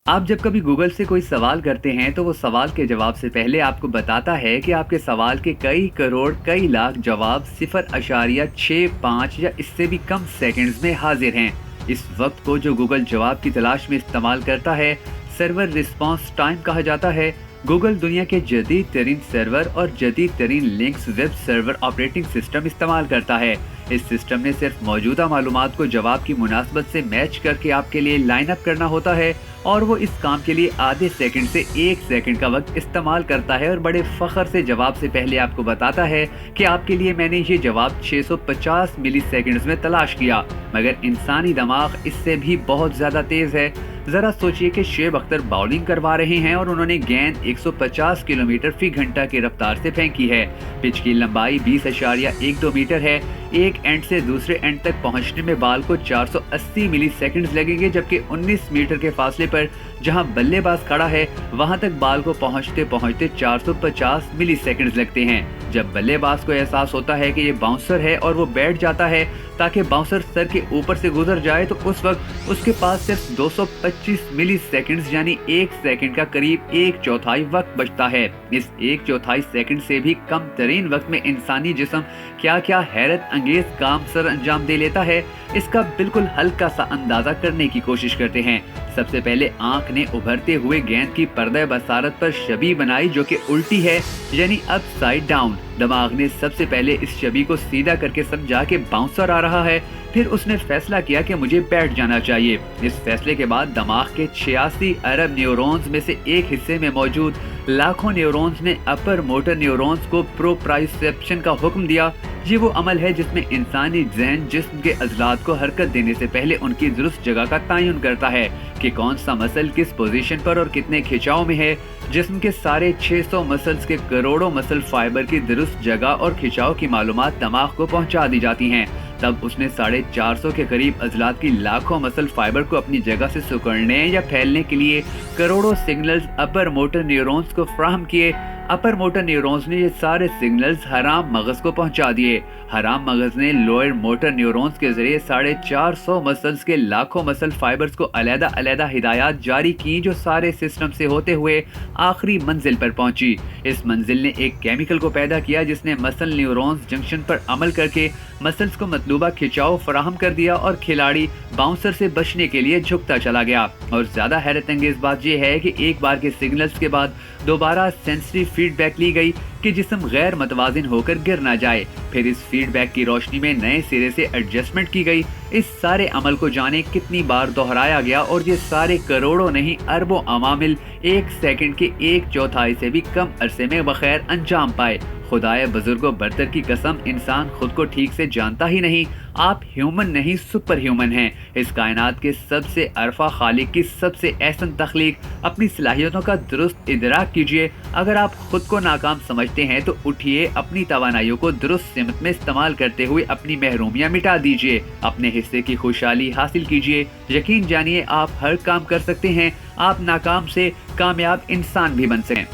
आप जब कभी गूगल से कोई सवाल करते हैं तो वो सवाल के जवाब से पहले आपको बताता है कि आपके सवाल के कई करोड़ कई लाख जवाब 0.65 या इससे भी कम सेकंड्स में हाजिर हैं। इस वक्त को जो गूगल जवाब की तलाश में इस्तेमाल करता है सर्वर रिस्पांस टाइम कहा जाता है। गूगल दुनिया के जदीद तरीन सर्वर और जदीद तरीन links web server operating system इस्तेमाल करता है। इस सिस्टम में सिर्फ मौजूदा मालूमात को जवाब की मुनासबत से मैच करके आपके लिए लाइन अप करना होता है और वो इस काम के लिए आधे सेकंड से 1 सेकंड का वक्त इस्तेमाल करता है और बड़े फख्र से जवाब से पहले आपको बताता है कि आपके लिए मैंने ये जवाब 650 मिली सेकंड्स में तलाश किया। मगर इंसानी दिमाग इससे भी बहुत ज्यादा तेज है। जरा सोचिए कि शुएब अख्तर बॉलिंग करवा रहे हैं और उन्होंने गेंद 150 किलोमीटर फी घंटा की रफ्तार से फेंकी है। पिच की लंबाई 20.12 मीटर है। एक एंड से दूसरे एंड तक पहुंचने में बाल को 480 मिली सेकंड्स लगेंगे, जबकि 19 मीटर के फासले पर जहां बल्लेबाज खड़ा है वहां तक बाल को पहुंचते पहुंचते 450 मिली सेकंड्स लगते हैं। जब बल्लेबाज को एहसास होता है कि ये बाउंसर है और वो बैठ जाता है ताकि बाउंसर सर के ऊपर से गुजर जाए, तो उस वक्त उसके पास सिर्फ 225 मिली सेकंड्स यानी 1 सेकंड का करीब 1/4 वक्त बचता है। इस 1/4 सेकंड से भी कम तरीन वक्त में इंसानी जिस्म क्या क्या हैरत अंगेज काम सर अंजाम दे लेता है, इसका बिल्कुल हल्का सा अंदाजा करने की कोशिश करते हैं। सबसे पहले आंख ने उभरते हुए गेंद की पर्दा बसारत पर छवि बनाई जो कि उल्टी है यानी अपसाइड डाउन। दिमाग ने सबसे पहले इस छवि को सीधा करके समझा कि बाउंसर आ रहा है। फिर उसने फैसला किया कि मुझे बैठ जाना चाहिए। इस फैसले के बाद दिमाग के 86 अरब न्यूरॉन्स में से एक हिस्से में मौजूद लाखों न्यूरॉन्स ने अपर मोटर न्यूरॉन्स को प्रोप्राइसेप्शन का हुक्म दिया। ये वो अमल है जिसमें इंसानी ज़हन जिस्म के अज़लात को हरकत देने से पहले उनकी दुरुस्त जगह का तयन करता है कि कौन सा मसल किस पोजीशन पर और कितने खिंचाव में है। जिस्म के सारे 600 मसल्स के करोड़ों मसल फाइबर की दुरुस्त जगह और खिंचाव की मालूमात दिमाग को पहुंचा दी जाती हैं। तब उसने 450 के करीब अजलात की लाखों मसल फाइबर को अपनी जगह से सिकुड़ने या फैलने के लिए करोड़ों सिग्नल्स अपर मोटर न्यूरॉन्स को फराहम किए। अपर मोटर न्यूरॉन्स ने ये सारे सिग्नल्स हराम मगज को पहुंचा दिए। हराम मगज ने लोअर मोटर न्यूरॉन्स के जरिए 450 मसल्स के लाखों मसल फाइबर्स को अलग अलग हिदायत जारी की जो सारे सिस्टम से होते हुए आखिरी मंजिल पर पहुंची। इस मंजिल ने एक केमिकल को पैदा किया जिसने मसल न्यूरॉन्स जंक्शन पर अमल करके मसल्स को मतलूबा खिंचाव फराहम कर दिया और खिलाड़ी बाउंसर से बचने के लिए झुकता चला गया। और ज्यादा हैरत अंगेज बात यह है कि एक बार के सिग्नल्स के बाद दोबारा सेंसरी फीडबैक ली गई कि जिस्म गैर मतवाजिन होकर गिर ना जाए। फिर इस फीडबैक की रोशनी में नए सिरे से एडजस्टमेंट की गई। इस सारे अमल को जाने कितनी बार दोहराया गया और ये सारे करोड़ों नहीं अरबों अवामिल 1 सेकंड के 1/4 से भी कम अरसे में बखैर अंजाम पाए। खुदाए बुजुर्गो बरतर की कसम, इंसान खुद को ठीक से जानता ही नहीं। आप ह्यूमन नहीं सुपर ह्यूमन हैं। इस कायनात के सबसे अरफा खालिक की सबसे एहसन तख्लीक। अपनी सलाहियतों का दुरुस्त इदराक कीजिए। अगर आप खुद को नाकाम समझते हैं तो उठिए, अपनी तवानाइयों को दुरुस्त सिमत में इस्तेमाल करते हुए अपनी महरूमियां मिटा दीजिए। अपने हिस्से की खुशहाली हासिल कीजिए। यकीन जानिए आप हर काम कर सकते हैं। आप नाकाम से कामयाब इंसान भी बन सकें।